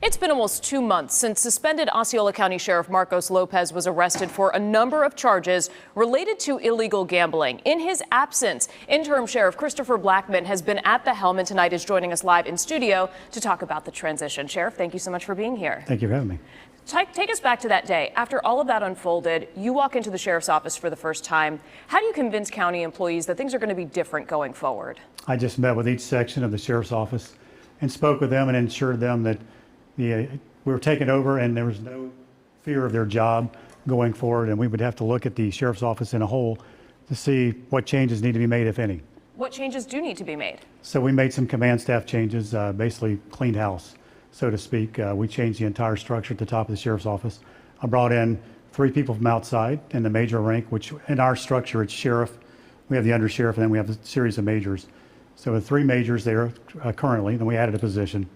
It's been almost 2 months since suspended Osceola County Sheriff Marcos Lopez was arrested for a number of charges related to illegal gambling. In his absence, interim Sheriff Christopher Blackman has been at the helm and tonight is joining us live in studio to talk about the transition. Sheriff, thank you so much for being here. Thank you for having me. Take us back to that day. After all of that unfolded, you walk into the sheriff's office for the first time. How do you convince county employees that things are going to be different going forward? I just met with each section of the sheriff's office and spoke with them and assured them that we were taking over and there was no fear of their job going forward, and we would have to look at the sheriff's office in a whole to see what changes need to be made, if any. What changes do need to be made? So we made some command staff changes, basically cleaned house, so to speak. We changed the entire structure at the top of the sheriff's office. I brought in 3 people from outside in the major rank, which in our structure it's sheriff, we have the undersheriff, and then we have a series of majors. So with 3 majors there currently, then we added a position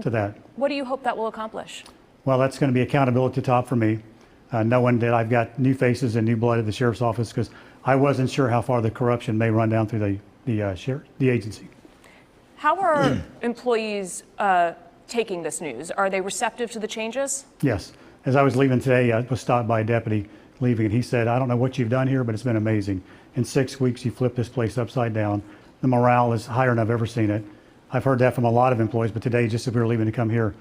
to that. What do you hope that will accomplish? Well, that's going to be accountability at the top for me, knowing that I've got new faces and new blood at the sheriff's office, because I wasn't sure how far the corruption may run down through the agency. How are employees taking this news? Are they receptive to the changes? Yes. As I was leaving today, I was stopped by a deputy leaving, and he said, "I don't know what you've done here, but it's been amazing. In 6 weeks, you flipped this place upside down. The morale is higher than I've ever seen it." I've heard that from a lot of employees, but today, just as we were leaving to come here,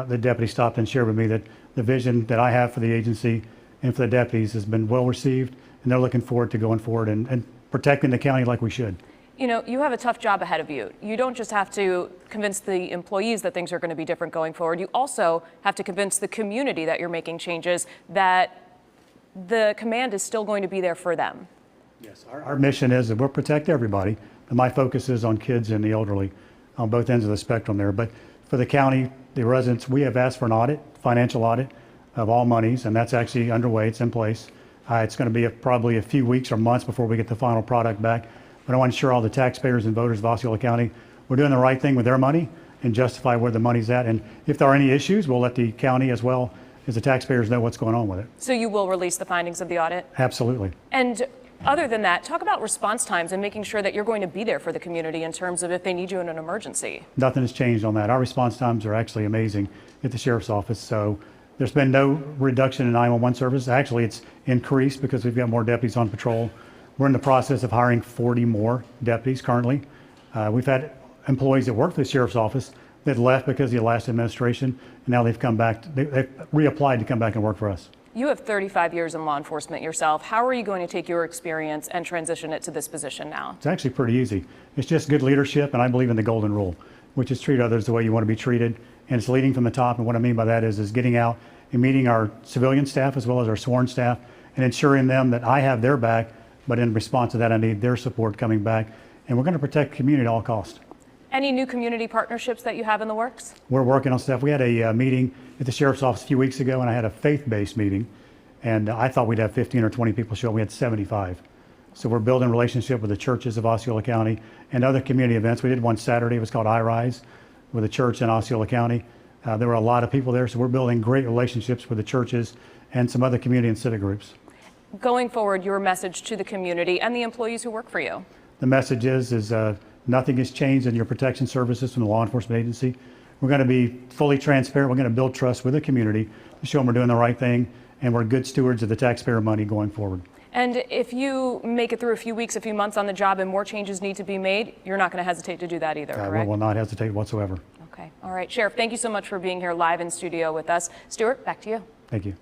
the deputy stopped and shared with me that the vision that I have for the agency and for the deputies has been well received, and they're looking forward to going forward and protecting the county like we should. You know, you have a tough job ahead of you. You don't just have to convince the employees that things are going to be different going forward. You also have to convince the community that you're making changes, that the command is still going to be there for them. Yes, our mission is that we'll protect everybody, and my focus is on kids and the elderly on both ends of the spectrum there. But for the county, the residents, we have asked for an audit, financial audit of all monies, and that's actually underway. It's in place. It's going to be probably a few weeks or months before we get the final product back. But I want to ensure all the taxpayers and voters of Osceola County, we're doing the right thing with their money and justify where the money's at. And if there are any issues, we'll let the county as well as the taxpayers know what's going on with it. So you will release the findings of the audit? Absolutely. And other than that, talk about response times and making sure that you're going to be there for the community in terms of if they need you in an emergency. Nothing has changed on that. Our response times are actually amazing at the sheriff's office. So there's been no reduction in 911 service. Actually, it's increased because we've got more deputies on patrol. We're in the process of hiring 40 more deputies currently. We've had employees that work for the sheriff's office that left because of the last administration, and now they've come back. They've reapplied to come back and work for us. You have 35 years in law enforcement yourself. How are you going to take your experience and transition it to this position now? It's actually pretty easy. It's just good leadership, and I believe in the golden rule, which is treat others the way you want to be treated, and it's leading from the top. And what I mean by that is getting out and meeting our civilian staff as well as our sworn staff and ensuring them that I have their back, but in response to that, I need their support coming back, and we're going to protect community at all costs. Any new community partnerships that you have in the works? We're working on stuff. We had a meeting at the sheriff's office a few weeks ago, and I had a faith-based meeting, and I thought we'd have 15 or 20 people show up. We had 75. So we're building a relationship with the churches of Osceola County and other community events. We did one Saturday. It was called I Rise with a church in Osceola County. There were a lot of people there, so we're building great relationships with the churches and some other community and civic groups. Going forward, your message to the community and the employees who work for you? The message is nothing has changed in your protection services from the law enforcement agency. We're going to be fully transparent. We're going to build trust with the community to show them we're doing the right thing, and we're good stewards of the taxpayer money going forward. And if you make it through a few weeks, a few months on the job and more changes need to be made, you're not going to hesitate to do that either, correct? We will not hesitate whatsoever. Okay. All right. Sheriff, thank you so much for being here live in studio with us. Stuart, back to you. Thank you.